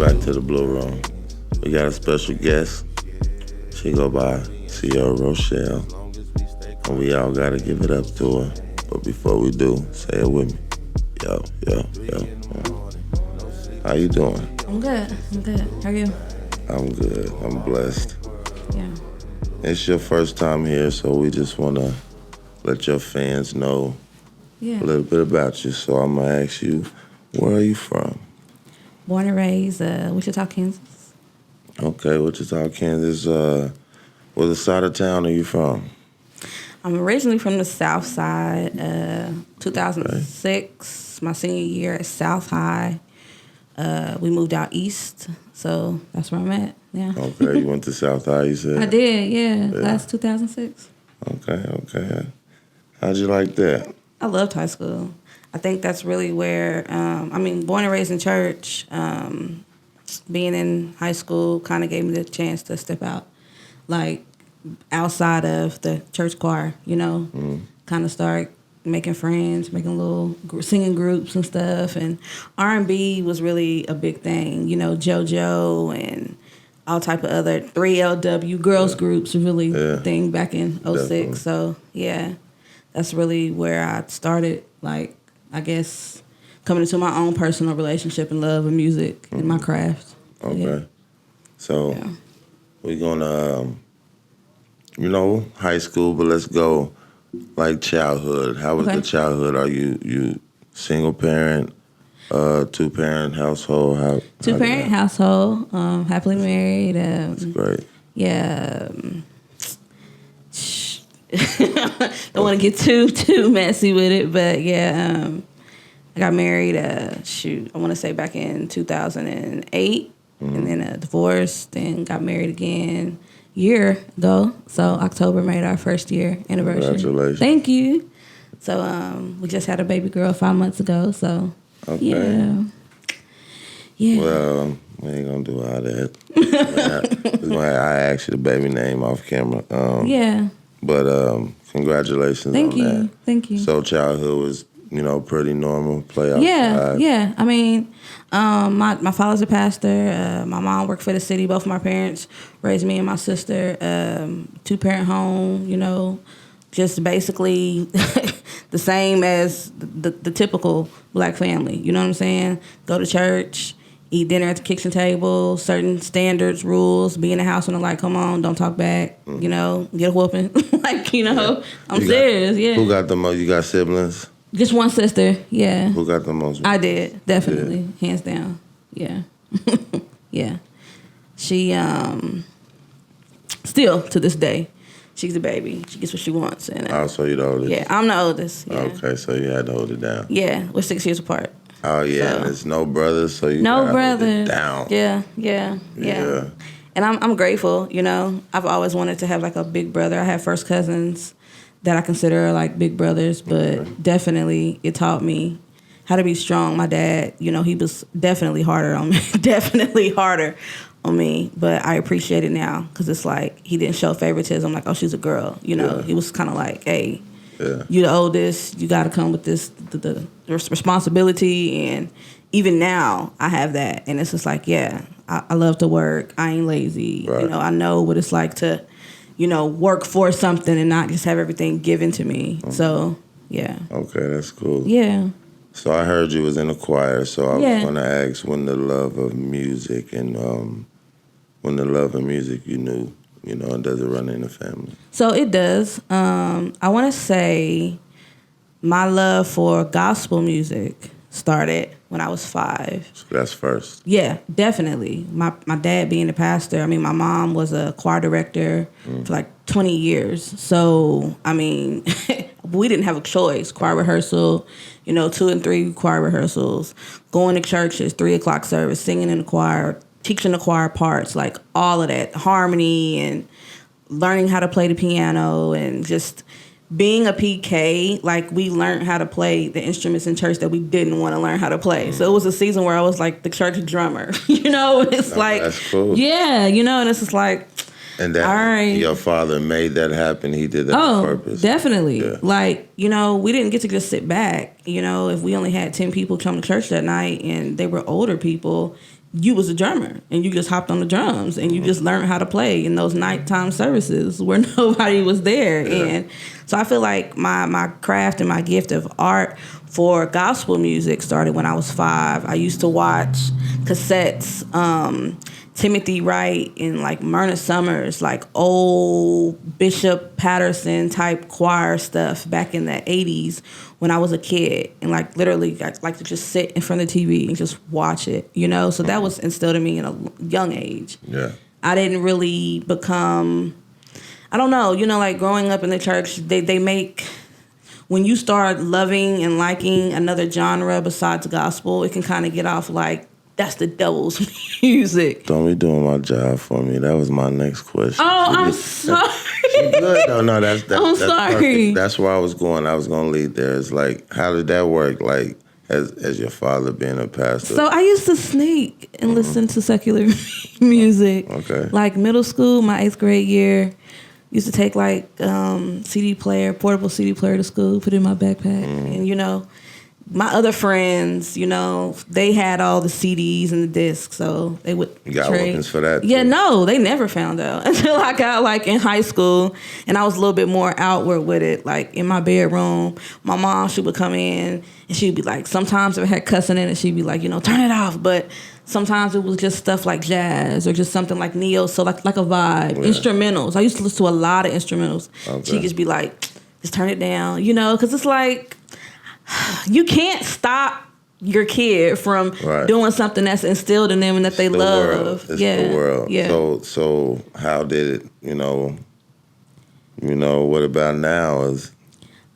back to the Blue Room. We got a special guest. She go by Sierra Rochelle. And we all gotta give it up to her. But before we do, say it with me. Yo, yo, yo. How you doing? I'm good. How are you? I'm good. I'm blessed. Yeah. It's your first time here, so we just wanna let your fans know a little bit about you. So I'm gonna ask you, where are you from? Born and raised Wichita, Kansas. Okay, Wichita, Kansas. What side of town are you from? I'm originally from the South Side. 2006, my senior year at South High. We moved out east, so that's where I'm at. Yeah. Okay, you went to South High, you said? I did, yeah. Last 2006. Okay. How'd you like that? I loved high school. I think that's really where, born and raised in church, being in high school kind of gave me the chance to step out, like outside of the church choir, kind of start making friends, making little singing groups and stuff. And R&B was really a big thing, JoJo and all type of other 3LW girls groups were really a thing back in '06. Definitely. So, yeah, that's really where I started, like, I guess, coming into my own personal relationship and love of music and my craft. Okay. So we're gonna, high school, but let's go like childhood. How was the childhood? Are you single parent, two parent household? Two parent household, happily married. That's great. Yeah. Don't want to get too messy with it, but yeah, I got married. I want to say back in 2008, and then divorced, and got married again a year ago. So October made our first year anniversary. Congratulations! Thank you. So we just had a baby girl 5 months ago. So yeah. Well, we ain't gonna do all that. I asked you the baby name off camera. But congratulations on that. Thank you. So childhood was, pretty normal, play outside. Yeah. I mean, my father's a pastor. My mom worked for the city. Both of my parents raised me and my sister. Two-parent home, just basically the same as the typical black family. You know what I'm saying? Go to church, eat dinner at the kitchen table, certain standards, rules, be in the house when the light come on, don't talk back, get a whooping. I'm serious, Who got the most? You got siblings? Just one sister, yeah. Who got the most? I did, definitely, hands down, yeah. Yeah. She, still to this day, she's a baby. She gets what she wants. And, so you're the oldest? Yeah, I'm the oldest. Yeah. Okay, so you had to hold it down. Yeah, we're 6 years apart. Oh, yeah, So. and it's no brothers, so you No gotta brothers. hold it down. Yeah. And I'm grateful, I've always wanted to have like a big brother. I have first cousins that I consider like big brothers, but definitely it taught me how to be strong. My dad, he was definitely harder on me, but I appreciate it now because it's like he didn't show favoritism like, oh, she's a girl, He was kind of like, hey, you're the oldest, you got to come with this the responsibility, and even now I have that, and it's just like, I love to work, I ain't lazy, right. I know what it's like to work for something and not just have everything given to me. So yeah. Okay, that's cool. Yeah. So I heard you was in a choir, so I was going to ask when the love of music and you knew, and does it run in the family? So it does. I want to say my love for gospel music started when I was 5. So that's first. Yeah, definitely. My dad being a pastor. My mom was a choir director for like 20 years. So, we didn't have a choice. Choir rehearsal, 2 and 3 choir rehearsals, going to churches, 3 o'clock service, singing in the choir, teaching the choir parts, like all of that, harmony and learning how to play the piano and just being a PK, like we learned how to play the instruments in church that we didn't want to learn how to play. So it was a season where I was like the church drummer, It's like, that's cool. Yeah, and it's just like, and that all right. Your father made that happen. He did that on purpose. Definitely. Yeah. Like, we didn't get to just sit back. If we only had 10 people come to church that night and they were older people, you was a drummer and you just hopped on the drums and you just learned how to play in those nighttime services where nobody was there. Yeah. And so I feel like my craft and my gift of art for gospel music started when I was 5. I used to watch cassettes, Timothy Wright and like Myrna Summers, like old Bishop Patterson type choir stuff back in the 80s when I was a kid, and like literally I like to just sit in front of the TV and just watch it, you know? So that was instilled in me in a young age. Yeah. I didn't really become, I don't know, you know, like growing up in the church, they make, when you start loving and liking another genre besides gospel, it can kind of get off like, that's the devil's music. Don't be doing my job for me. That was my next question. Oh, I'm sorry. Good. No, that's I'm sorry. perfect. That's where I was going. I was going to lead there. It's like, how did that work? Like, as your father being a pastor. So I used to sneak and listen to secular music. Okay. Like middle school, my 8th grade year, used to take like CD player, portable CD player to school, put it in my backpack, and you know. My other friends, you know, they had all the CDs and the discs, so they would You got trade. weapons for that? Yeah, too? no, they never found out until I got like in high school, and I was a little bit more outward with it. Like in my bedroom, my mom, she would come in and she'd be like, sometimes if it had cussing in it, she'd be like, you know, turn it off. But sometimes it was just stuff like jazz or just something like neo, so like a vibe, instrumentals. I used to listen to a lot of instrumentals. Okay. She'd just be like, just turn it down, you know, because it's like, you can't stop your kid from doing something that's instilled in them and that they love. It's yeah. the world. Yeah. So how did it, you know, what about now is?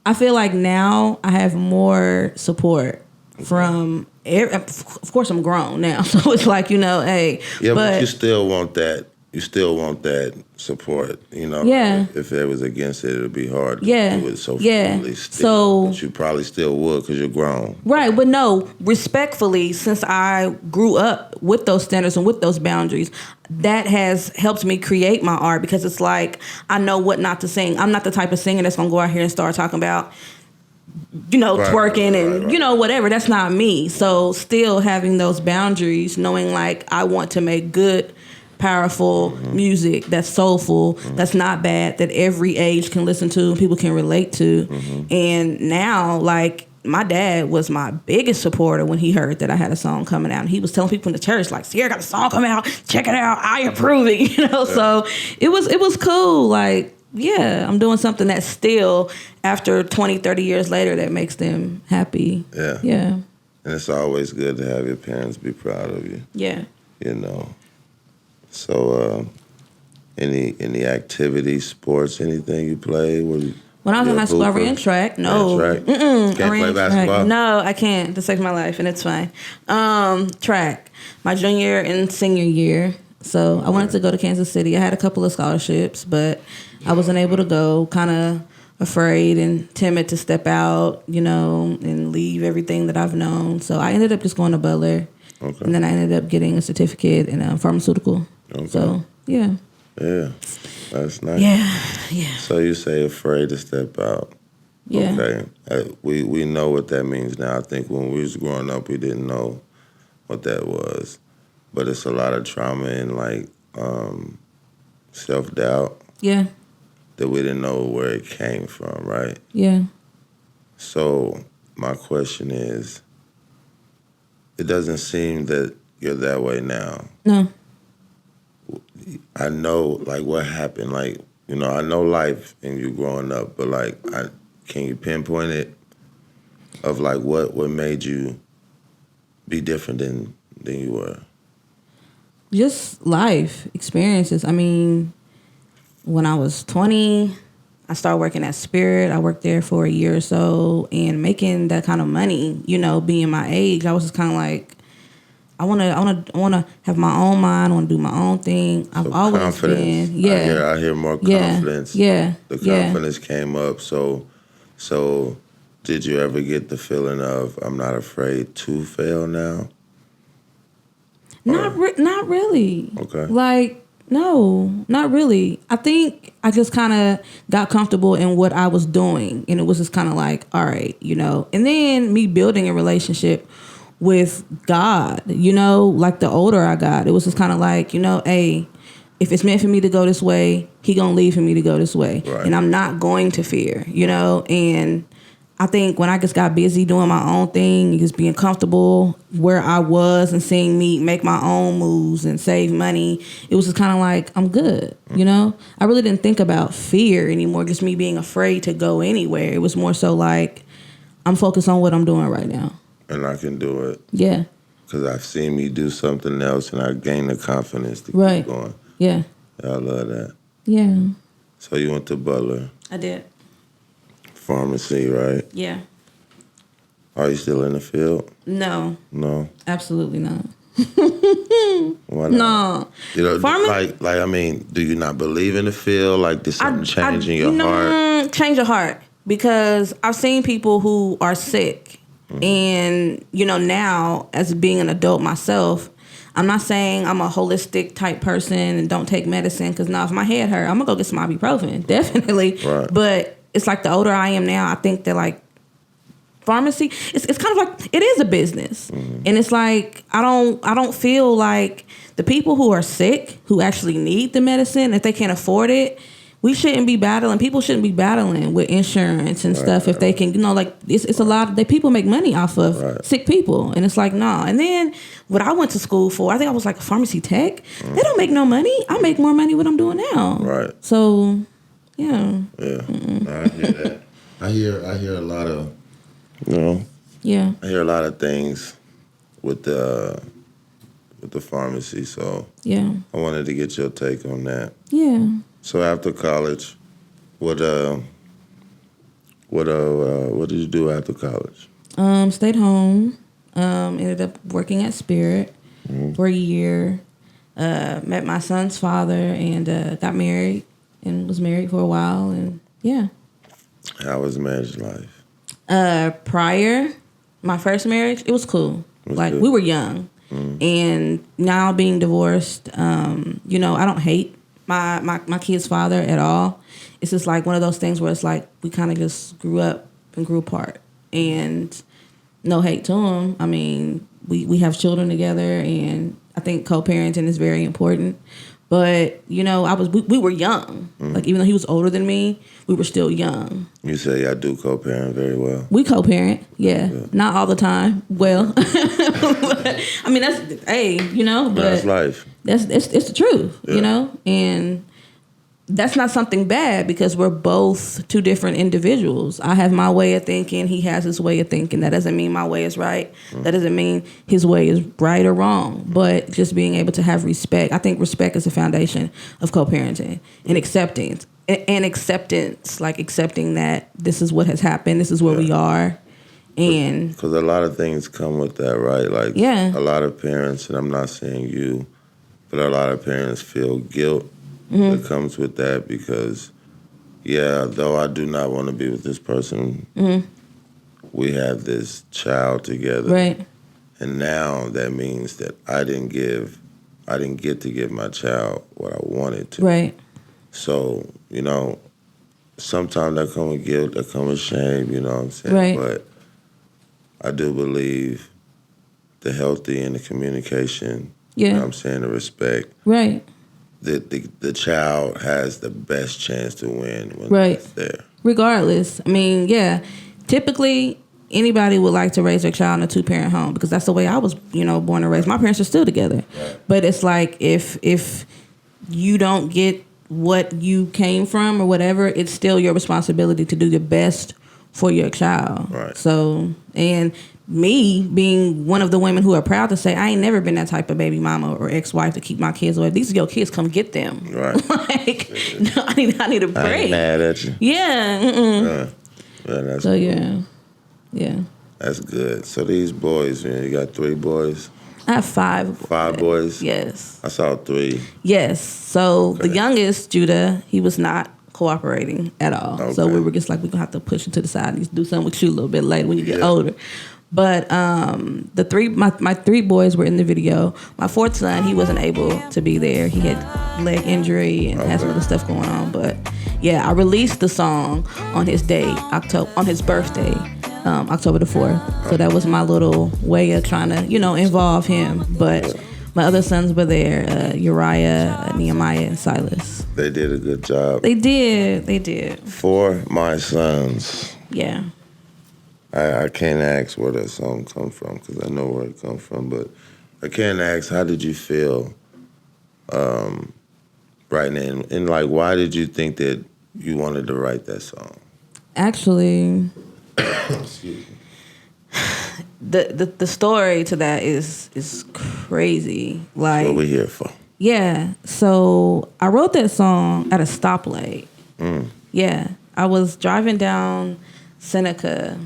I feel like now I have more support from, of course I'm grown now. So it's like, you know, hey. Yeah, but you still want that. You still want that support, you know. Yeah. If it was against it, it'd be hard to do it so yeah. freely still. But you probably still would because you're grown. Right, but no, respectfully, since I grew up with those standards and with those boundaries, that has helped me create my art because it's like I know what not to sing. I'm not the type of singer that's going to go out here and start talking about, you know, twerking and, you know, whatever. That's not me. So still having those boundaries, knowing like I want to make good, powerful music that's soulful, that's not bad, that every age can listen to and people can relate to. And now, like, my dad was my biggest supporter when he heard that I had a song coming out. And he was telling people in the church, like, Sierra got a song coming out, check it out, I approve it, you know? So it was cool. Like, yeah, I'm doing something that still, after 20, 30 years later, that makes them happy. Yeah. Yeah. And it's always good to have your parents be proud of you. Yeah. You know. So, any activities, sports, anything you play? When I was in high school, I ran track. No. Can't play basketball? Track. No, I can't. This saved my life, and it's fine. Track. My junior and senior year. So I wanted to go to Kansas City. I had a couple of scholarships, but I wasn't able to go. Kind of afraid and timid to step out, you know, and leave everything that I've known. So I ended up just going to Butler. Okay. And then I ended up getting a certificate in pharmaceutical. Okay. So, yeah. Yeah, that's nice. Yeah. So you say afraid to step out. Yeah. Okay. We know what that means now. I think when we was growing up, we didn't know what that was. But it's a lot of trauma and, like, self-doubt. Yeah. That we didn't know where it came from, right? Yeah. So my question is, it doesn't seem that you're that way now. No. I know, like, what happened. Like, you know, I know life and you growing up, but, like, can you pinpoint it of, like, what made you be different than you were? Just life experiences. I mean, when I was 20, I started working at Spirit. I worked there for a year or so, and making that kind of money, you know, being my age, I was just kind of like, I want to have my own mind. I want to do my own thing. I've always confidence. been, I hear more confidence. Yeah. The confidence came up. So did you ever get the feeling of, I'm not afraid to fail now? Not really. Okay. Like, no, not really. I think I just kind of got comfortable in what I was doing, and it was just kind of like, all right, you know. And then me building a relationship with God, you know, like the older I got, it was just kind of like, you know, hey, if it's meant for me to go this way, he gonna leave for me to go this way. Right. And I'm not going to fear, you know, and I think when I just got busy doing my own thing and just being comfortable where I was and seeing me make my own moves and save money, it was just kind of like, I'm good, you know? I really didn't think about fear anymore, just me being afraid to go anywhere. It was more so like, I'm focused on what I'm doing right now. And I can do it. Yeah. Because I've seen me do something else and I gained the confidence to Right. keep going. Yeah. I love that. Yeah. So you went to Butler. I did. Pharmacy, right? Yeah. Are you still in the field? No. No? Absolutely not. Why not? No. You know, Pharma- like, I mean, do you not believe in the field? Like, did something change in your heart? Change your heart. Because I've seen people who are sick. And, you know, now, as being an adult myself, I'm not saying I'm a holistic type person and don't take medicine. Because now, if my head hurt, I'm going to go get some ibuprofen. Definitely. Right. But it's like the older I am now, I think that, like, pharmacy, it's kind of like, it is a business. And it's like, I don't feel like the people who are sick, who actually need the medicine, if they can't afford it, we shouldn't be battling. People shouldn't be battling with insurance and stuff if they can, you know, like, it's a lot of, people make money off of sick people. And it's like, nah. And then what I went to school for, I think I was like a pharmacy tech. They don't make no money. I make more money what I'm doing now. Right. So, yeah. Yeah. I hear that. I hear a lot of, you know. Yeah. I hear a lot of things with the pharmacy. So Yeah. I wanted to get your take on that. Yeah. So after college, what did you do after college? Stayed home. Ended up working at Spirit for a year. Met my son's father and got married and was married for a while. And yeah. How was marriage life? Prior, my first marriage, it was cool. Good. We were young. And now being divorced, you know, I don't hate my kid's father at all. It's just like one of those things where it's like we kind of just grew up and grew apart. And no hate to him. I mean, we have children together, and I think co-parenting is very important. But, you know, we were young. Like, even though he was older than me, we were still young. You say I do co-parent very well. We co-parent, yeah. Not all the time. Well, I mean, that's, hey, you know. But that's life. It's the truth, you know. And that's not something bad because we're both two different individuals. I have my way of thinking. He has his way of thinking. That doesn't mean my way is right. That doesn't mean his way is right or wrong. But just being able to have respect. I think respect is the foundation of co-parenting and acceptance. And acceptance, like accepting that this is what has happened. This is where we are. And because a lot of things come with that, right? Like a lot of parents, and I'm not saying you, but a lot of parents feel guilt that comes with that because, though I do not want to be with this person, we have this child together. Right. And now that means that I didn't get to give my child what I wanted to. Right. So, you know, sometimes that comes with guilt, that comes with shame, you know what I'm saying? Right. But I do believe the healthy and the communication, you know what I'm saying, the respect. Right. The child has the best chance to win when it's there. Regardless. I mean, typically anybody would like to raise their child in a 2-parent home because that's the way I was, you know, born and raised. My parents are still together. Right. But it's like if you don't get what you came from or whatever, it's still your responsibility to do your best for your child. Right. So, and me being one of the women who are proud to say I ain't never been that type of baby mama or ex-wife to keep my kids away. These are your kids, come get them. Right. Like, no, I need a break. I ain't mad at you. Yeah. That's so cool. Yeah. That's good. So these boys, man, you got 3 boys? I have 5. 5 boys? Yes. I saw 3. Yes. So the youngest, Judah, he was not cooperating at all. Okay. So we were just like, we're going to have to push him to the side and do something with you a little bit later when you get older. But my 3 boys were in the video. My 4th son, he wasn't able to be there. He had leg injury and had some other stuff going on. But yeah, I released the song on his birthday, October the 4th. So that was my little way of trying to, involve him. But my other sons were there, Uriah, Nehemiah, and Silas. They did a good job. They did. For my sons. Yeah. I can't ask where that song come from because I know where it come from, but I can't ask how did you feel writing it, and like why did you think that you wanted to write that song? Actually, excuse me. The story to that is crazy. Like, What we here for? Yeah. So I wrote that song at a stoplight. Yeah. I was driving down Seneca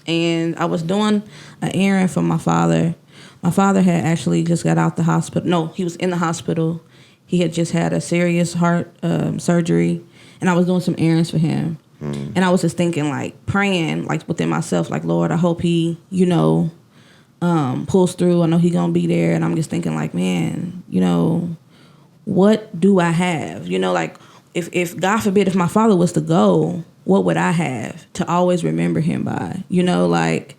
and I was doing an errand for my father. My father had actually just got out the hospital. No, he was in the hospital. He had just had a serious heart surgery, and I was doing some errands for him. And I was just thinking, like, praying, like, within myself, like, Lord, I hope he, pulls through. I know he gonna be there. And I'm just thinking, like, man, what do I have? Like, if God forbid, if my father was to go, what would I have to always remember him by? Like,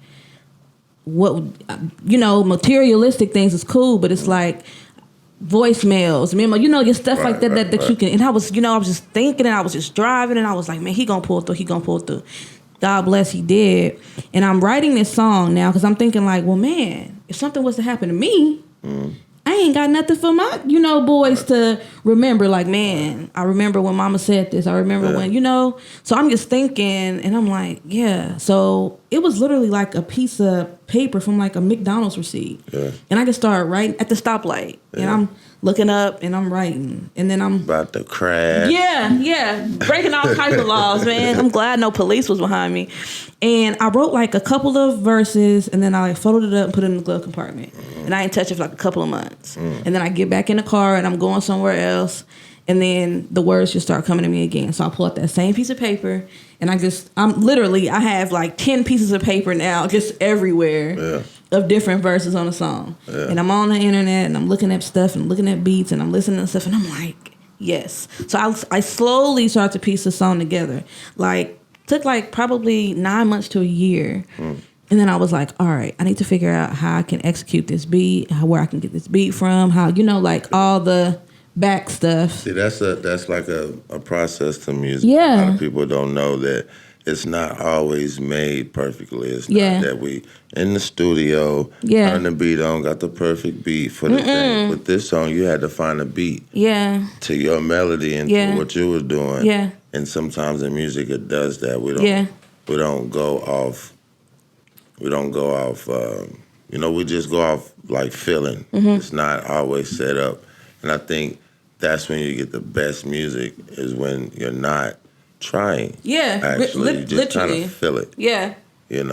what, materialistic things is cool, but it's like voicemails, your stuff like that, that you can. And I was just thinking, and I was just driving, and I was like, man, he gonna pull through. God bless, he did. And I'm writing this song now because I'm thinking like, well, man, if something was to happen to me, I ain't got nothing for my, boys to remember. Like, man, I remember when mama said this. I remember when, So I'm just thinking, and I'm like, yeah. So it was literally like a piece of paper from like a McDonald's receipt. Yeah. And I just started writing at the stoplight. Yeah. And I'm looking up and I'm writing. And then I'm about to crash. Yeah. Breaking all types of laws, man. I'm glad no police was behind me. And I wrote like a couple of verses, and then I like folded it up and put it in the glove compartment. And I ain't touch it for like a couple of months. And then I get back in the car and I'm going somewhere else. And then the words just start coming to me again. So I pull out that same piece of paper, and I have like 10 pieces of paper now just everywhere of different verses on a song. Yeah. And I'm on the internet and I'm looking at stuff and looking at beats and I'm listening to stuff, and I'm like, yes. So I slowly start to piece the song together. Like, took like probably 9 months to a year. And then I was like, all right, I need to figure out how I can execute this beat, where I can get this beat from, how, like all the back stuff. See, that's like a process to music. Yeah. A lot of people don't know that it's not always made perfectly. It's not that we in the studio, turn the beat on, got the perfect beat for the thing. With this song, you had to find a beat to your melody and to what you were doing. Yeah. And sometimes in music it does that. We don't go off. We just go off like feeling. It's not always set up. And I think that's when you get the best music, is when you're not trying. Yeah. Actually, you just kind of feel it. Yeah. And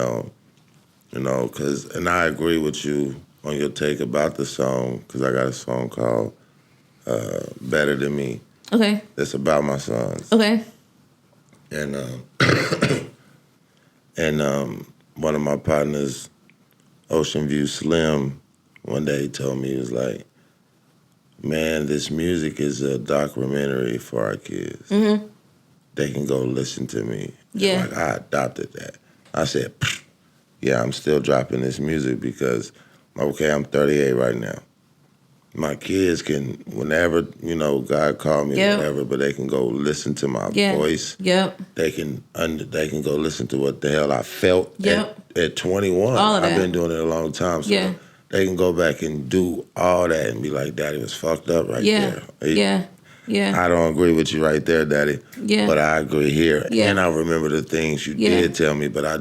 I agree with you on your take about the song, because I got a song called Better Than Me. Okay. That's about my sons. Okay. And one of my partners, Ocean View Slim, one day he told me, he was like, man, this music is a documentary for our kids. They can go listen to me. Yeah. Like, I adopted that. I said, yeah, I'm still dropping this music because, okay, I'm 38 right now. My kids can, whenever, God called me, whatever, but they can go listen to my voice. Yep. They can go listen to what the hell I felt at 21. All of that. I've been doing it a long time, so they can go back and do all that and be like, Daddy was fucked up right there. Yeah. I don't agree with you right there, Daddy. Yeah. But I agree here. Yeah. And I remember the things you did tell me, but I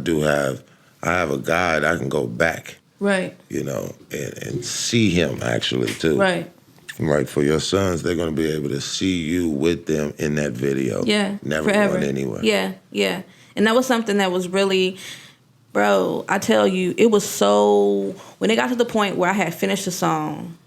have a guide. I can go back. Right. And see him actually too. Right. Like for your sons, they're going to be able to see you with them in that video. Yeah. Never going anywhere. Yeah. Yeah. And that was something that was really, bro, I tell you, it was so, when it got to the point where I had finished the song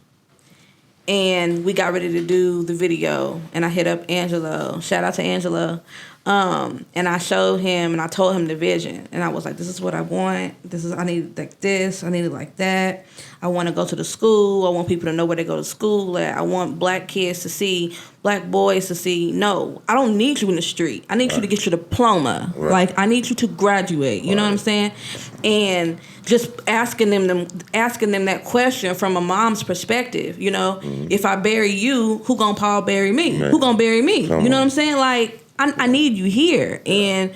and we got ready to do the video, and I hit up Angelo. Shout out to Angelo. And I showed him and I told him the vision. And I was like, this is what I want. I need it like this. I need it like that. I want to go to the school. I want people to know where they go to school at. I want black kids to see, black boys to see. No, I don't need you in the street. I need you to get your diploma. Like, I need you to graduate. You know what I'm saying? And just asking them that question from a mom's perspective. You know, if I bury you, who gonna Paul bury me? Who gonna bury me? You know what I'm saying? Like, I need you here. And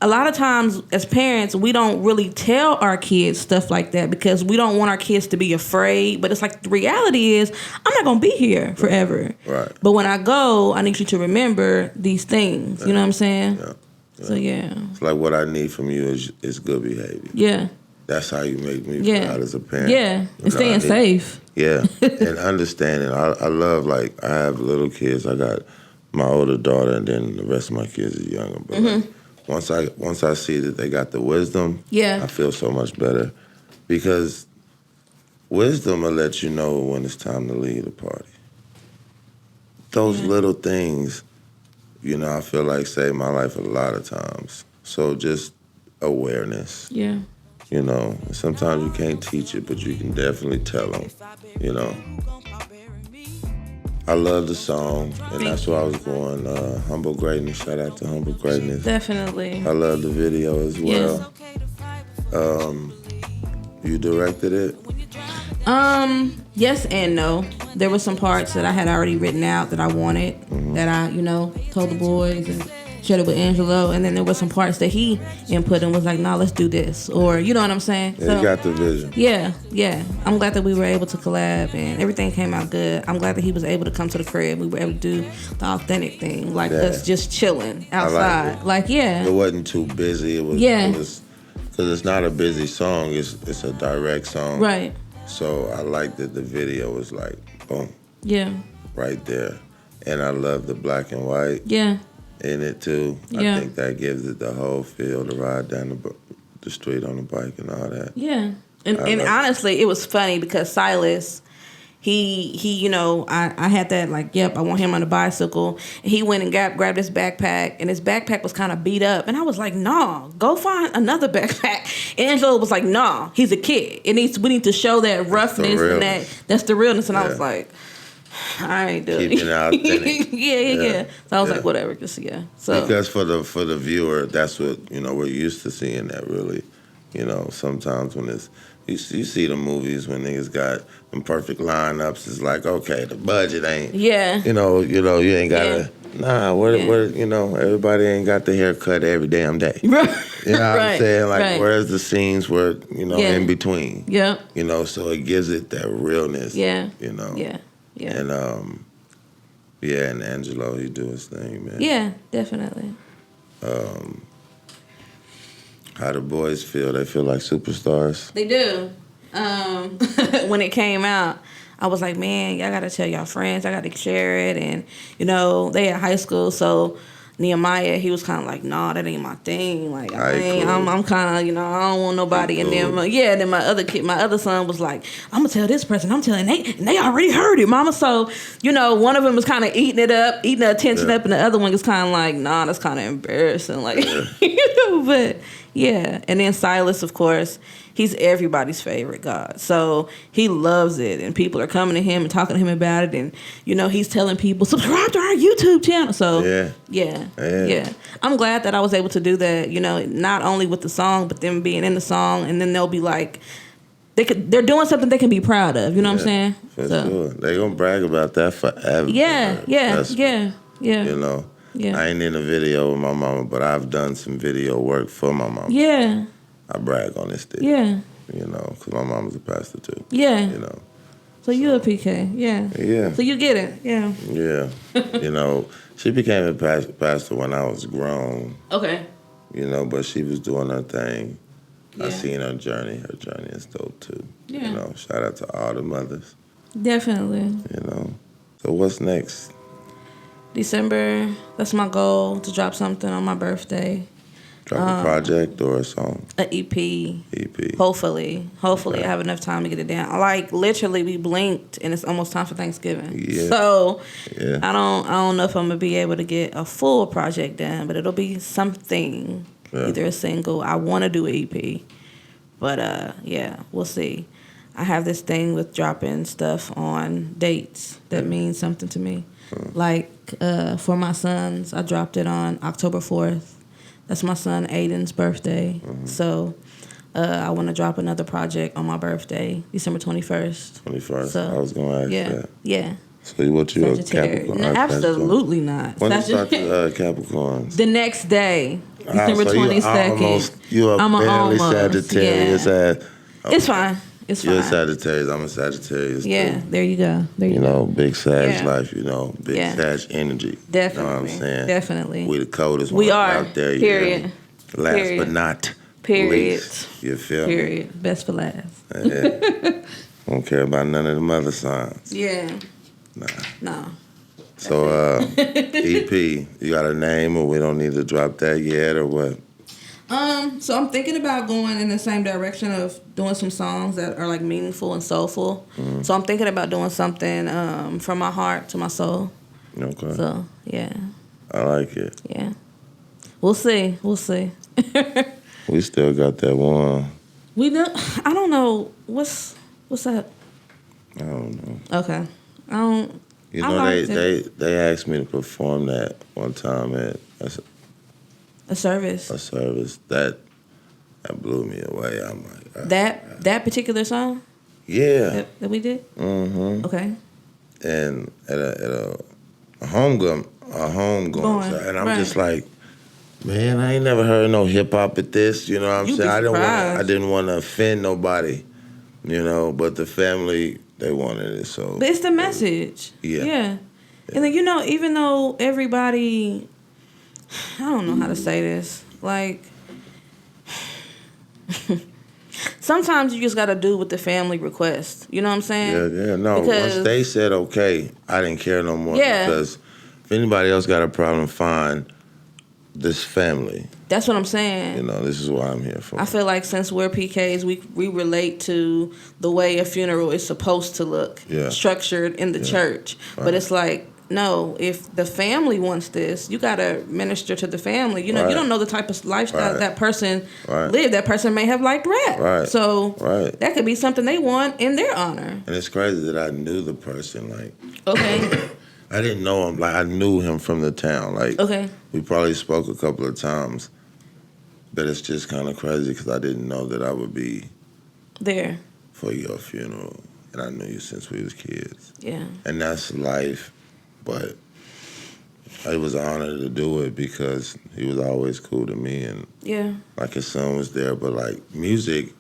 a lot of times as parents, we don't really tell our kids stuff like that because we don't want our kids to be afraid. But it's like the reality is I'm not going to be here forever. Right. But when I go, I need you to remember these things. You know what I'm saying? Yeah. So, yeah. It's like what I need from you is good behavior. Yeah. That's how you make me proud as a parent. Yeah. And staying safe. Yeah. And understanding. I love, like, I have little kids. I got my older daughter, and then the rest of my kids are younger. But like, once I see that they got the wisdom, I feel so much better, because wisdom will let you know when it's time to leave the party. Those little things, you know, I feel like save my life a lot of times. So just awareness. Yeah. You know, sometimes you can't teach it, but you can definitely tell them, you know. I love the song, and that's where I was going. Humble Greatness. Shout out to Humble Greatness. Definitely. I love the video as well. You directed it? Yes and no. There were some parts that I had already written out that I wanted, that I, you know, told the boys and shared it with Angelo, and then there were some parts that he input and was like, nah, let's do this, or you know what I'm saying? Yeah, you got the vision. Yeah. I'm glad that we were able to collab and everything came out good. I'm glad that he was able to come to the crib. We were able to do the authentic thing, like us just chilling outside. Like, it wasn't too busy. It was because it's not a busy song. It's a direct song. Right. So I like that the video was like, boom. Yeah. Right there. And I love the black and white. Yeah. In it too. Yeah. I think that gives it the whole feel to ride down the street on the bike and all that. Yeah. And honestly, it was funny because Silas, he you know, I had that like, yep, I want him on a bicycle. And he went and grabbed his backpack, and his backpack was kind of beat up. And I was like, nah, go find another backpack. And Angelo was like, nah, he's a kid. We need to show that roughness and that's the realness. And I was like, all right, dude. Keeping it authentic. yeah. So I was like, whatever, just So because for the viewer, that's what, you know, we're used to seeing that really. You know, sometimes when it's you see the movies when niggas got them perfect lineups, it's like, okay, the budget ain't. Yeah. You know, you ain't gotta. Nah, what you know, everybody ain't got the haircut every damn day. Right. You know what I'm saying? Like, where's the scenes where, you know, in between? Yeah. You know, so it gives it that realness. Yeah. You know. Yeah. Yeah. And and Angelo, he do his thing, man. Yeah, definitely. How the boys feel? They feel like superstars. They do. When it came out, I was like, man, y'all gotta tell y'all friends. I gotta share it. And, you know, they at high school, so Nehemiah, he was kind of like, nah, that ain't my thing. Like, I'm kind of, you know, I don't want nobody. And then, then my other son was like, I'm gonna tell this person. I'm telling they already heard it, mama. So, you know, one of them was kind of eating the attention up, and the other one was kind of like, nah, that's kind of embarrassing. Like, you know, but yeah. And then Silas, of course, he's everybody's favorite God. So he loves it. And people are coming to him and talking to him about it. And, you know, he's telling people, subscribe to our YouTube channel. So, yeah. I'm glad that I was able to do that, you know, not only with the song, but them being in the song. And then they'll be like, they're doing something they can be proud of. You know what I'm saying? For sure. They're going to brag about that forever. Yeah. You know? Yeah. I ain't in a video with my mama, but I've done some video work for my mama. Yeah. I brag on this thing. Yeah. You know, because my mama's a pastor too. Yeah. You know. So you a PK. Yeah. Yeah. So you get it. Yeah. Yeah. You know, she became a pastor when I was grown. Okay. You know, but she was doing her thing. Yeah. I seen her journey. Her journey is dope too. Yeah. You know, shout out to all the mothers. Definitely. You know. So what's next? December, that's my goal, to drop something on my birthday. Drop a project or a song? An EP. EP. Hopefully Okay. I have enough time to get it down. Like literally, we blinked and it's almost time for Thanksgiving. Yeah. So Yeah. I don't know if I'm gonna be able to get a full project done, but it'll be something. Yeah. Either a single. I want to do an EP, but yeah, we'll see. I have this thing with dropping stuff on dates that means something to me. Like for my sons, I dropped it on October 4th. That's my son Aiden's birthday. So I want to drop another project on my birthday, December 21st. 21st. So, I was gonna ask that. Yeah. So what you a Sagittarius. Capricorn? No, absolutely not. When you start the Capricorns? The next day, December so 22nd. You are I'm a barely almost, Sagittarius. yeah. It's fine. It's You're a fine. Sagittarius. I'm a Sagittarius. Yeah, too. there you go. There you You go. know, big Sag Yeah. life. You know, big Yeah. Sag energy. Definitely. You know what I'm saying? Definitely. We the coldest We ones are. out there. You hear Period. me? Last Period. but not Period. least. You feel me? Period. Best for last. Yeah. Don't care about none of them other signs. Yeah. Nah. No. So, EP, you got a name, or we don't need to drop that yet, or what? So I'm thinking about going in the same direction of doing some songs that are like meaningful and soulful. So I'm thinking about doing something from my heart to my soul. Okay. So yeah, I like it. yeah. We'll see. We'll see. We still got that one. We do. I don't know what's that. I don't know. Okay. I don't. You I know, liked they asked me to perform that one time at a service. a service. That blew me away. I'm like, That particular song yeah. that we did. Mm-hmm. Okay. And at a homegoing, Going, and I'm right. just like, man, I ain't never heard no hip hop at this. You know what I'm You'd saying? be I surprised. didn't want to offend nobody. You know, but the family, they wanted it. So, But it's the message. Yeah. Yeah. And then, even though everybody, I don't know how to say this. Like, sometimes you just got to do what the family requests. You know what I'm saying? yeah. No, Because- once they said okay, I didn't care no more. Yeah. Because if anybody else got a problem, fine. This family, That's what I'm saying. this is what I'm here for. I feel like since we're PKs, we relate to the way a funeral is supposed to look, Yeah. structured in the church. Right. But it's like, no, if the family wants this, you gotta minister to the family. You Right. don't know the type of lifestyle Right. that person Right. lived. That person may have liked rap, Right. so Right. that could be something they want in their honor. And it's crazy that I knew the person. Like, Okay, I didn't know him. Like, I knew him from the town. Like, okay, we probably spoke a couple of times. But it's just kind of crazy because I didn't know that I would be there, for your funeral. And I knew you since we was kids. yeah, And that's life. But it was an honor to do it because he was always cool to me. And, yeah, like, his son was there. But, like, music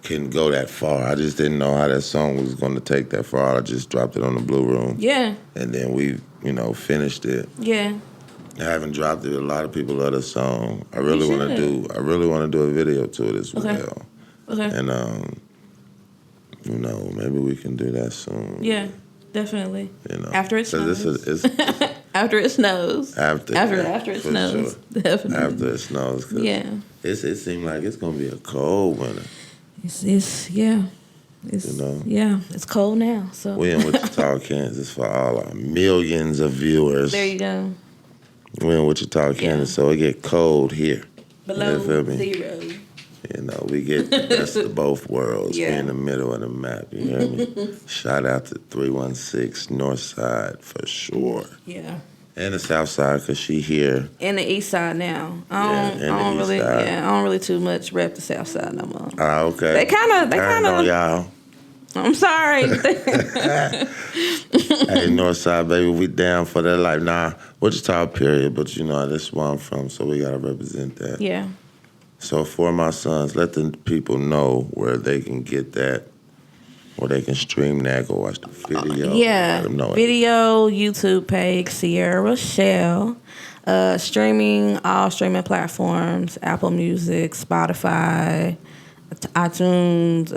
can go that far. I just didn't know how that song was going to take that far. I just dropped it on the Bluroom. yeah, And then we, finished it. yeah. I haven't dropped it. A lot of people love the song. I really You want to should. do a video to it as Okay. well. Okay, And maybe we can do that soon. yeah, definitely. After it 'Cause snows. it's After it snows. after After it for snows, sure. definitely. After it snows. 'Cause Yeah. it seemed like it's gonna be a cold winter. It's yeah. It's yeah. It's cold now. So We in Wichita, Kansas, for all our millions of viewers. there you go. We in Wichita, Kansas, so it get cold here. Below You feel me? 0. We get the best of both worlds. Yeah. We in the middle of the map, you hear me? Shout out to 316 North Side for sure. Yeah. And the South Side, because she here. And the East Side now. Yeah, I and the don't East really. Side. Yeah. I don't really too much rep the South Side no more. Okay. They kind Turn on of. y'all. I'm sorry. Hey, North Side, baby, we down for that life. Nah, Wichita, period, but that's where I'm from, so we got to represent that. Yeah. So for my sons, let the people know where they can get that, where they can stream that, go watch the video. Yeah. Let them know it. Video, YouTube page, Sierra Rochelle. Streaming, all streaming platforms, Apple Music, Spotify, iTunes,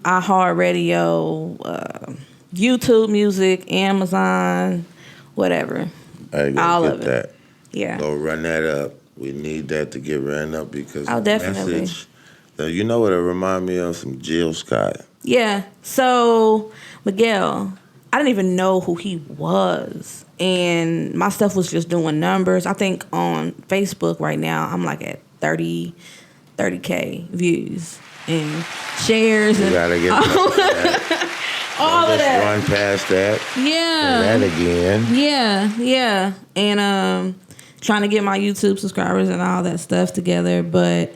iHeartRadio, YouTube Music, Amazon, whatever. Hey, go all get of it. that. Yeah. Go run that up. We need that to get ran up because Oh, the definitely. message. You know what it remind me of? Some Jill Scott. Yeah. So Miguel, I didn't even know who he was, and my stuff was just doing numbers. I think on Facebook right now I'm like at 30K views and shares You and gotta get all of that. Run past that. Yeah. Say that again. Yeah. And trying to get my YouTube subscribers and all that stuff together, but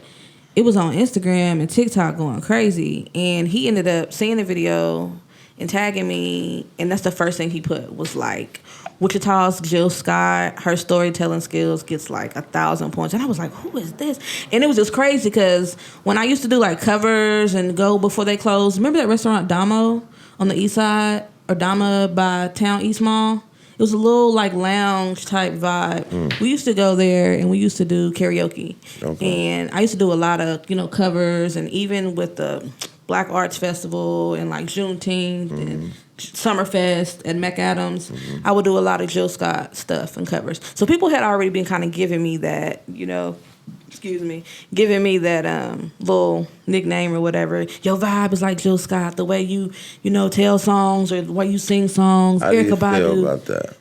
it was on Instagram and TikTok going crazy. And he ended up seeing the video and tagging me, and that's the first thing he put was like, Wichita's Jill Scott, her storytelling skills gets like 1,000 points. And I was like, who is this? And it was just crazy because when I used to do like covers and go before they closed, remember that restaurant Damo on the east side, or Dama by Town East Mall? It was a little like lounge type vibe. We used to go there and we used to do karaoke. Okay. And I used to do a lot of, covers, and even with the Black Arts Festival and like Juneteenth and Summerfest at McAdams, I would do a lot of Jill Scott stuff and covers. So people had already been kind of giving me that, giving me that little nickname or whatever. Your vibe is like Jill Scott. The way you tell songs or the way you sing songs. How do you feel about that?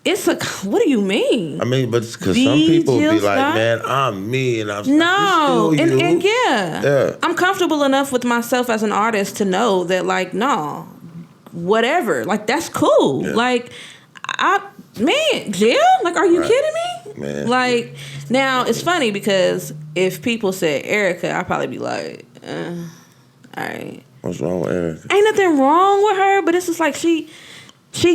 It's what do you mean? I mean, but because some people Jill be like, Scott? man, I'm me, and I'm no, still you. and yeah, I'm comfortable enough with myself as an artist to know that like, no, whatever, like that's cool. Yeah. Like, Jill, like, are you kidding me? Man. Like, now it's funny because if people said Erica, I'd probably be like, all right. What's wrong with Erica? Ain't nothing wrong with her, but it's just like she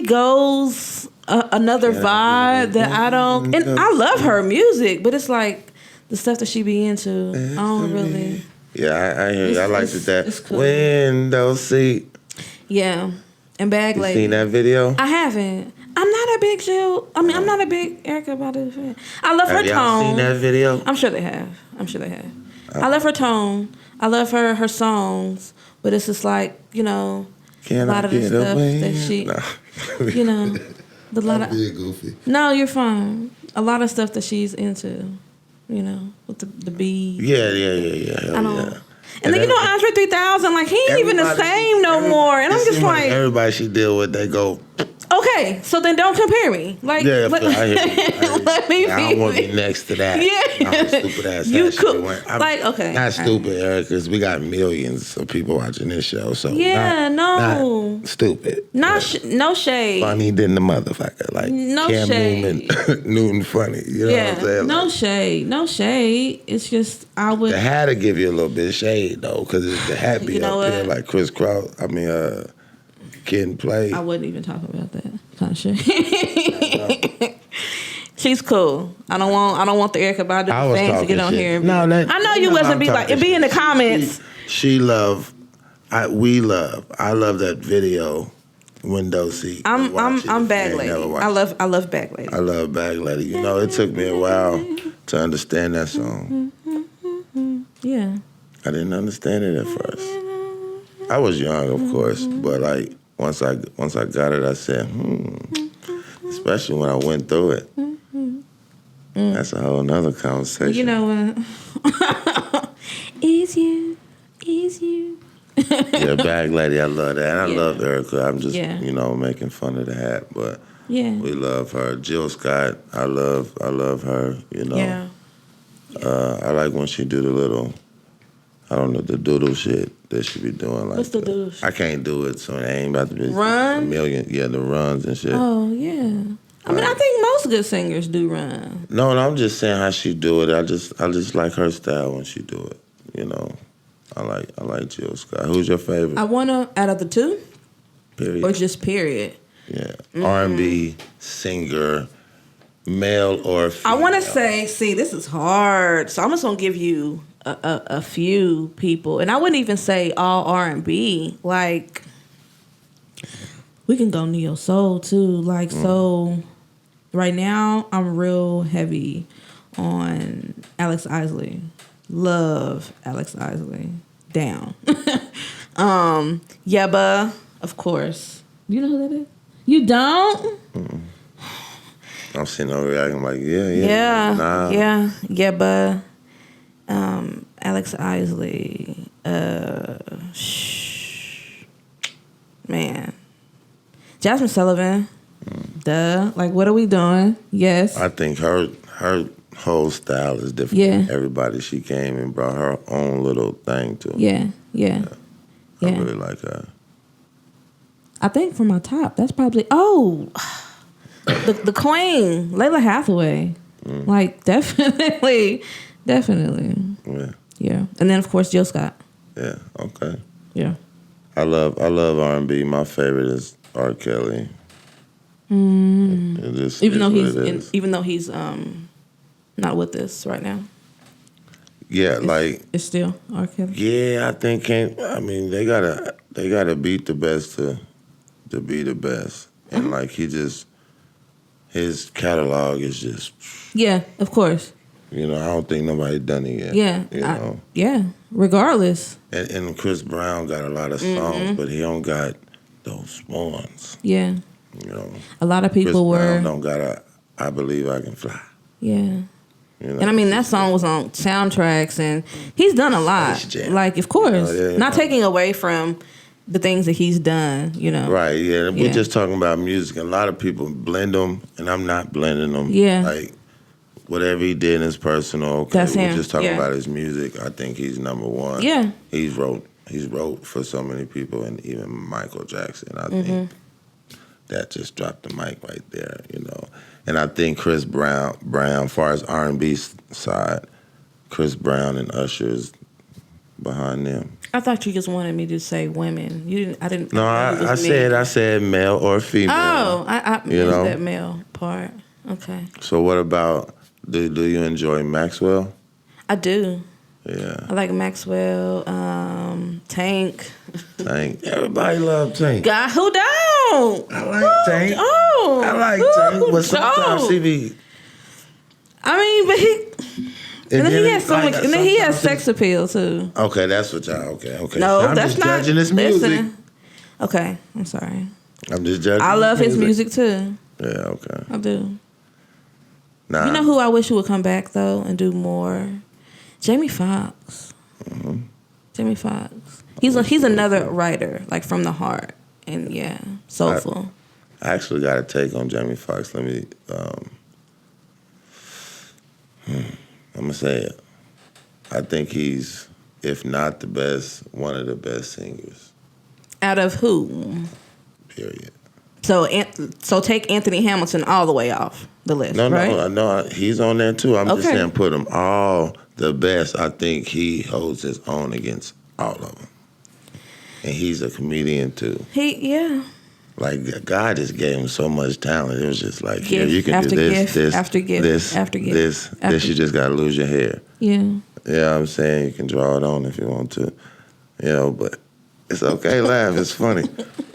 goes another vibe that I don't, and I love her music, but it's like the stuff that she be into, I don't really. Yeah, I hear you. I like that. It's cool. Window seat. Yeah, and Bag Lady. You seen that video? I haven't. I'm not a big Jill. I mean, I'm not a big Erykah Badu fan. I love her tone. Have y'all seen that video? I'm sure they have. I love her tone. I love her songs. But it's just like, a lot of the stuff that she, the lot of. Being goofy. No, you're fine. A lot of stuff that she's into, with the beads. Yeah. I don't. And then Andre 3000, like he ain't even the same no more. And I'm just like everybody she deal with, they go. Okay, so then don't compare me. Like, I hear you. Let me be. I don't want to be next to that. Yeah, stupid ass. You could okay. Not stupid, Eric, because we got millions of people watching this show. So not stupid. No shade. Funny than the motherfucker. Like no Cam shade. Newton funny. You know what I'm saying? No shade. It's just I would. The hat to give you a little bit of shade though, because the hat be up there like Chris Cross. Kid Play. I wouldn't even talk about that kind of shit. She's cool. I don't want the Erykah Badu fans to get on here. And I know you wasn't be like, it be in the comments. I love that video. Window seat. I'm Bag Lady. I love Bag Lady. I love Bag Lady. It took me a while to understand that song. Yeah. I didn't understand it at first. I was young, of course, but like once I got it, I said, Especially when I went through it. That's a whole nother conversation. You know what? Is you. Yeah, Bag Lady, I love that. And I love Erica. I'm just, making fun of the hat, but we love her. Jill Scott, I love her, Yeah. I like when she do the little, the doodle shit that she be doing. Like what's the doodle shit? I can't do it, so it ain't about to be Run? a million. Yeah, the runs and shit. Oh, yeah. I mean, I think most good singers do run. No, I'm just saying how she do it. I just like her style when she do it, I like Jill Scott. Who's your favorite? I want to, out of the two? Period. Or just period? Yeah. R&B, singer, male or female. I want to say, this is hard. So I'm just going to give you a few people. And I wouldn't even say all R&B. Like, we can go neo soul too. Like, so right now I'm real heavy on Alex Isley. Love Alex Isley. Down. Yeba, of course. You know who that is? You don't? I'm sitting over here acting like, nah. Yeah, but Alex Isley, man. Jasmine Sullivan, duh. Like, what are we doing? Yes. I think her whole style is different from everybody. She came and brought her own little thing to it. Yeah. I really like her. I think for my top, that's probably the Queen, Layla Hathaway. Like definitely. Yeah. And then of course Jill Scott. Yeah. Okay. Yeah. I love R&B. My favorite is R. Kelly. Even though he's not with us right now. Yeah, it's still R. Kelly. Yeah, I think they gotta beat the best to be the best, and like his catalog is just. Yeah, of course. I don't think nobody done it yet. Yeah. Regardless. And Chris Brown got a lot of songs, but he don't got those ones. Yeah. A lot of people Chris Brown don't got I Believe I Can Fly. Yeah. And that song was on soundtracks, and he's done a lot. Like, of course, not taking away from the things that he's done. Right? Yeah, we're just talking about music. A lot of people blend them, and I'm not blending them. Yeah, like whatever he did is personal. Okay, that's him. We're just talking about his music. I think he's number one. Yeah, he's wrote for so many people, and even Michael Jackson. I think that just dropped the mic right there. And I think Chris Brown, as far as R&B side, Chris Brown and Usher is behind them. I thought you just wanted me to say women. You didn't. I didn't. No, I said male or female. Oh, I missed that male part. Okay. So what about? Do you enjoy Maxwell? I do. Yeah. I like Maxwell. Tank. Tank. Everybody love Tank. God, who don't? I like Tank. Oh, I like Tank, but sometimes he be. But he. And then he has he has sex appeal too. Okay, that's what y'all. Okay. No, I'm that's just not judging his music. Listen. Okay, I'm sorry. I'm just judging. I love his music too. Yeah, okay. I do. Nah. You know who I wish would come back though and do more? Jamie Foxx. Mm-hmm. Jamie Foxx. He's another writer, like from the heart, and soulful. I actually got a take on Jamie Foxx. Let me. I'm gonna say it. I think he's, if not the best, one of the best singers. Out of who? Period. So take Anthony Hamilton all the way off the list. No, he's on there too. I'm just saying put them all the best. I think he holds his own against all of them. And he's a comedian too. Like, God just gave him so much talent. It was just like, here, you can do this, this. You just got to lose your hair. Yeah. Yeah, I'm saying you can draw it on if you want to. But it's okay, laugh. It's funny.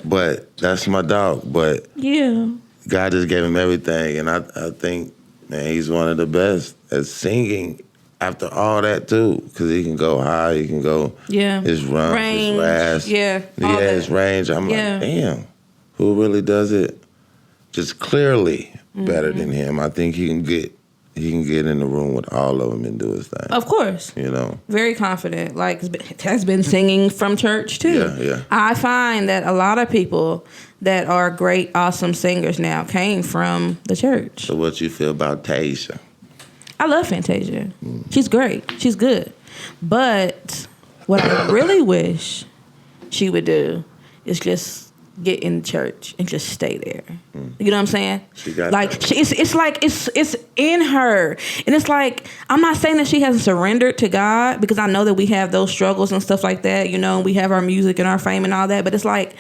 But that's my dog. But God just gave him everything. And I think, man, he's one of the best at singing after all that, too. Because he can go high. He can go his run, his rasp. His range. I'm like, damn. Who really does it just clearly better than him? I think he can get in the room with all of them and do his thing. Of course. Very confident. Like, has been singing from church, too. Yeah. I find that a lot of people that are great, awesome singers now came from the church. So what you feel about Tasia? I love Fantasia. She's great. She's good. But what I really wish she would do is just get in church and just stay there. You know what I'm saying? She got it's in her. And it's like, I'm not saying that she hasn't surrendered to God, because I know that we have those struggles and stuff like that, we have our music and our fame and all that, but it's like,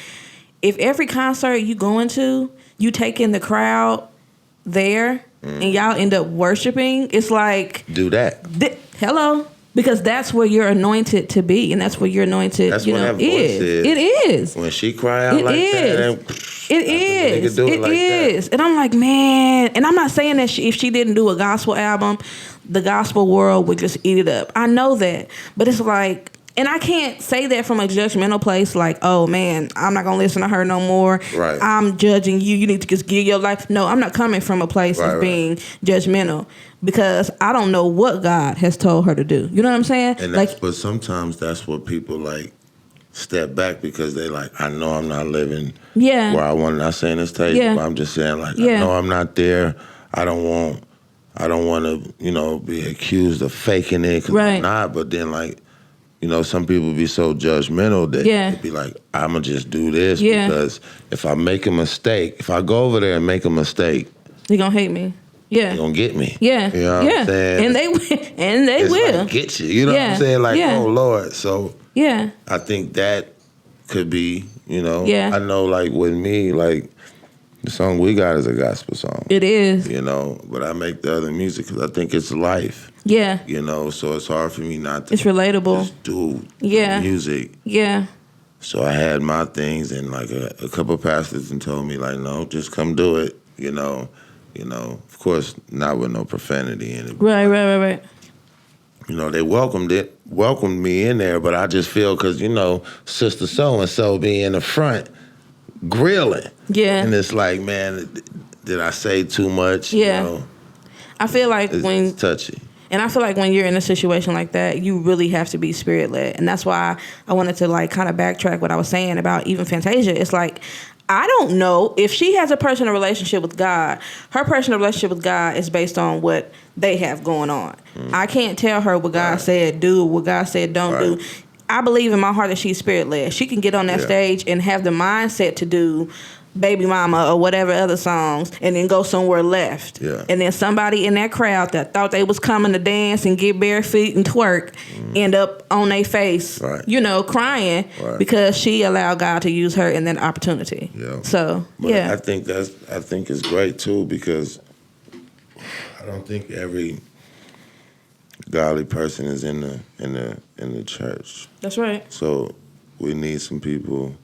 if every concert you going to, you take in the crowd there and y'all end up worshiping, it's like, do that. Hello. Because that's where you're anointed to be, and that's where you're anointed, that's what that voice is. It is. When she cry out like that, it is. And I'm like, man. And I'm not saying that if she didn't do a gospel album, the gospel world would just eat it up. I know that, but it's like, And I can't say that from a judgmental place, like, oh man, I'm not gonna listen to her no more. Right. I'm judging you. You need to just give your life. No, I'm not coming from a place of being judgmental, because I don't know what God has told her to do. You know what I'm saying? And but sometimes that's what people like step back, because they like, I know I'm not living where I want. Not saying it's tasty, but I'm just saying, like, I know I'm not there. I don't want to, be accused of faking it, because I'm not. But then, like, some people be so judgmental that they be like, I'm going to just do this because if I make a mistake, if I go over there and make a mistake, they're going to hate me. Yeah. They're going to get me. Yeah. You know what I'm saying? And they will. Like, get you. You know what I'm saying? Like, oh, Lord. So I think that could be, I know, like, with me, like, the song we got is a gospel song. It is. But I make the other music because I think it's life. Yeah. So it's hard for me not to. It's relatable. Just do music. Yeah. So I had my things, and like a couple of pastors and told me, like, no, just come do it. Of course, not with no profanity in it. Right. They welcomed me in there, but I just feel because, Sister So-and-so be in the front grilling. Yeah. And it's like, man, did I say too much? Yeah. I feel like it's touchy. And I feel like when you're in a situation like that, you really have to be spirit-led. And that's why I wanted to like kind of backtrack what I was saying about even Fantasia. It's like, I don't know if she has a personal relationship with God. Her personal relationship with God is based on what they have going on. I can't tell her what God said do, what God said don't do. I believe in my heart that she's spirit-led. She can get on that stage and have the mindset to do Baby Mama or whatever other songs, and then go somewhere left. Yeah. And then somebody in that crowd that thought they was coming to dance and get bare feet and twerk end up on their face, crying because she allowed God to use her in that opportunity. Yeah. So, I think it's great too, because I don't think every godly person is in the church. That's right. So we need some people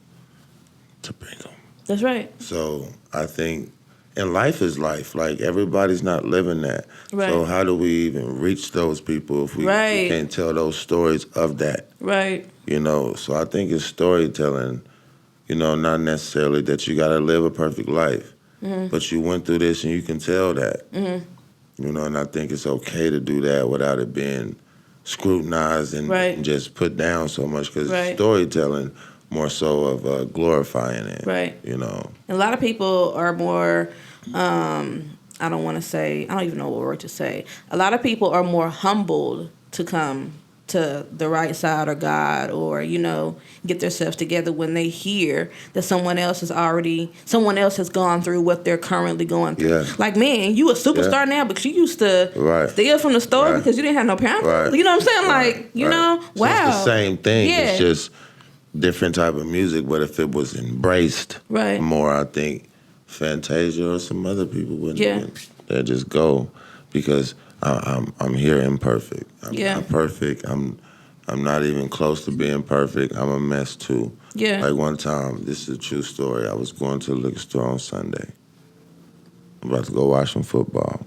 to bring them. That's right. So I think, and life is life. Like, everybody's not living that. Right. So how do we even reach those people if we can't tell those stories of that? Right. So I think it's storytelling, not necessarily that you got to live a perfect life, but you went through this and you can tell that. And I think it's okay to do that without it being scrutinized and just put down so much, because it's storytelling more so of glorifying it. Right. And a lot of people are more, I don't even know what word to say. A lot of people are more humbled to come to the right side of God, or, get themselves together when they hear that someone else has gone through what they're currently going through. Yeah. Like, man, you a superstar now because you used to steal from the store because you didn't have no parents. Right. You know what I'm saying? Like, wow. So it's the same thing. Yeah. It's just different type of music, but if it was embraced more, I think Fantasia or some other people wouldn't. They'd just go, because I'm here imperfect. I'm not perfect. I'm not even close to being perfect. I'm a mess too. Yeah. Like, one time, this is a true story. I was going to the liquor store on Sunday. I'm about to go watch some football.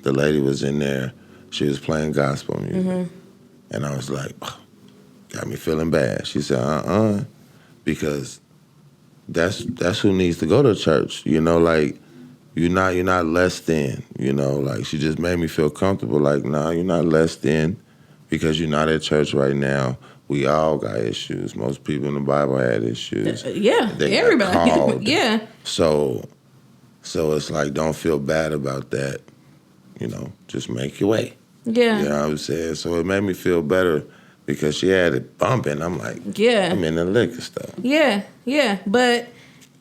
The lady was in there. She was playing gospel music. And I was like, got me feeling bad. She said, because that's who needs to go to church. Like, you're not less than. Like, she just made me feel comfortable. Like, nah, you're not less than, because you're not at church right now. We all got issues. Most people in the Bible had issues. Everybody. Got called. So it's like, don't feel bad about that. Just make your way. Yeah. You know what I'm saying? So it made me feel better, because she had it bumping. I'm like, I'm in the liquor store. Yeah. But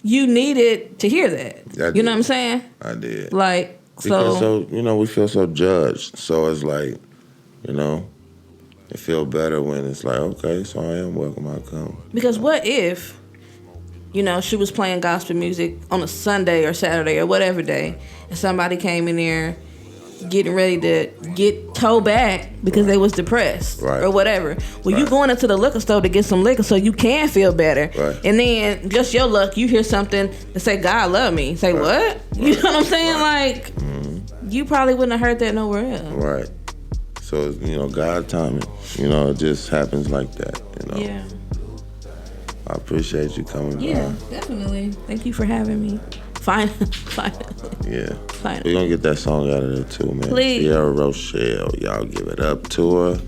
you needed to hear that. You know what I'm saying? I did. Like, because we feel so judged. So it's like, it feel better when it's like, okay, so I am welcome, I'll come. Because what if, she was playing gospel music on a Sunday or Saturday or whatever day, and somebody came in there getting ready to get towed back because they was depressed or whatever. Well, you going into the liquor store to get some liquor so you can feel better. And then, just your luck, you hear something that say, God love me. Say, what? You know what I'm saying? Like, you probably wouldn't have heard that nowhere else. Right. So, God timing. It just happens like that, Yeah. I appreciate you coming Yeah, by. definitely. Thank you for having me. Finally. Yeah. Finally. We're going to get that song out of there, too, man. Please. Sierra Rochelle. Y'all give it up to her.